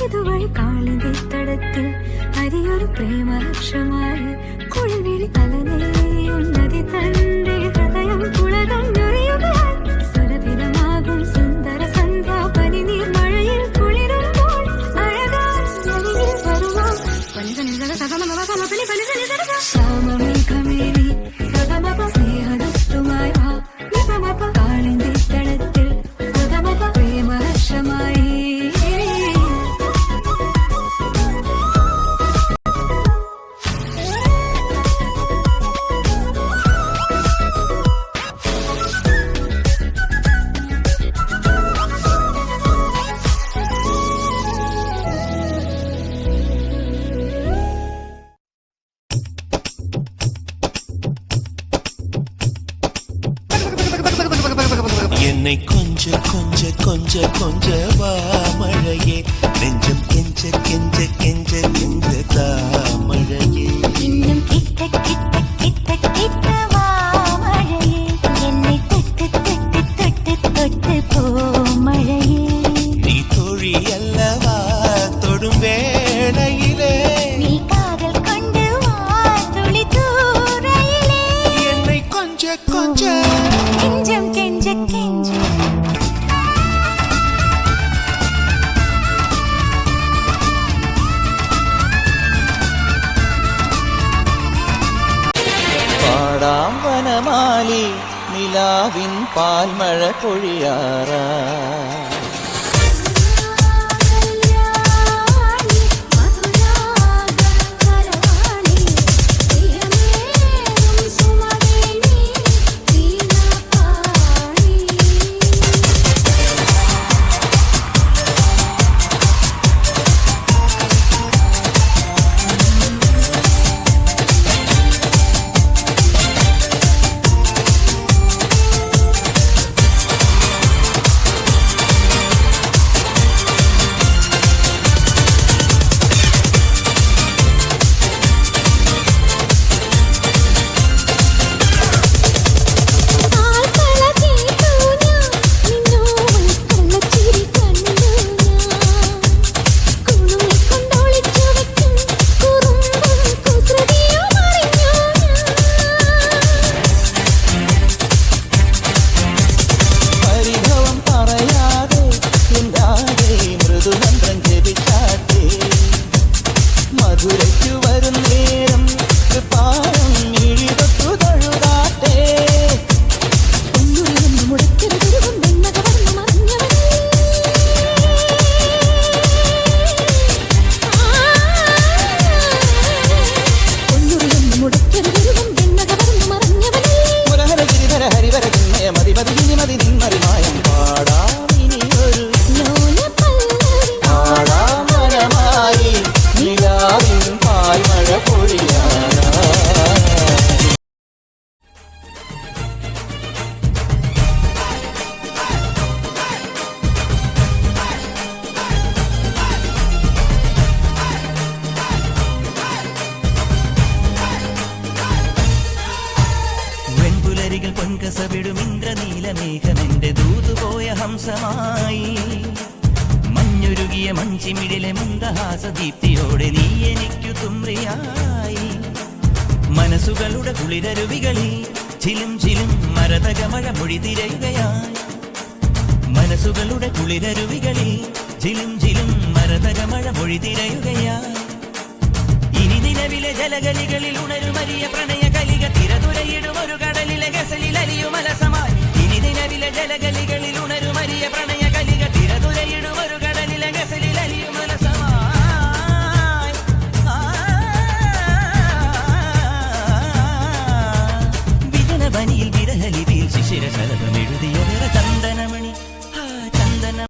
ഇതുവഴി കാളിന്റെ തടത്തിൽ അരിയൊരു പ്രേമലക്ഷമായി കുളിവിളി തലനെയും നദി തന്റെ ഹൃദയം കുളകഞ്ഞൊറിയുകയാൽ സുരഭിതമാകും സുന്ദര സന്ധ്യ പനിനീർ മഴയിൽ കുളിരുമ്പോൾ അഴകാരിൽ വരുവാം ശ്യാമമേഘമേനി സഗമപ സ്നേഹദുഷ്ടുമായി കാളിന്റെ തടത്തിൽ സുഗമപ പ്രേമലക്ഷമായി என்னை கொஞ்ச கொஞ்ச கொஞ்ச கொஞ்ச வா மழையே நெஞ்சம் கெஞ்ச கெஞ்ச கெஞ்ச கெஞ்ச தா மழையே இன்னும் கிட்ட கிட்ட கிட்ட கிட்ட வா மழையே என்னை தொட்டு தொட்டு தொட்டு தொட்டு போ மழையே நீ தோழி அல்லவா தொடும் வேளையிலே நீ காதல் கொண்டு வா துளி தூரையிலே என்னை கொஞ்ச கொஞ்ச கெஞ்சம் கெஞ்ச கெஞ்ச പാടാം വനമാലി നിലാവിൻ പാൽമഴ പൊഴിയാറാ പൊൻകസവിടും ഇന്ദ്രനീലമേഘമെന്റെ ദൂതുപോയ ഹംസമായി മഞ്ഞുരുകിയ മഞ്ചിമിഴിലെ മന്ദഹാസദീപ്തിയോടെ നീ എനിക്കു തുമ്രിയായി മനസ്സുകളുടെ കുളിരരുവികളിൽ ചിലും ചിലും മരതകമഴ മൊഴി തിരയുകയായി മനസ്സുകളുടെ കുളിരരുവികളിൽ ചിലും ചിലും മരതകമഴ മൊഴി തിരയുകയായി ഇനി നിലവിലെ ജലഗലികളിൽ ഉണരുമരിയ പ്രണയ കലിക തിരതുരയിടും ഒരു കടലിലെ ഗസലിൽ അലിയും അലസമായി ഇനി നിലവിലെ ജലഗലികളിൽ ഉണരുമരിയ പ്രണയ കലിക തിരതുരയിടും ഒരു കടലിലെ ഗസലിൽ അലിയും അലസമായി വിജനവനിയിൽ വിരഹലിപിയിൽ ശിശിര ശലഭം എഴുതിയ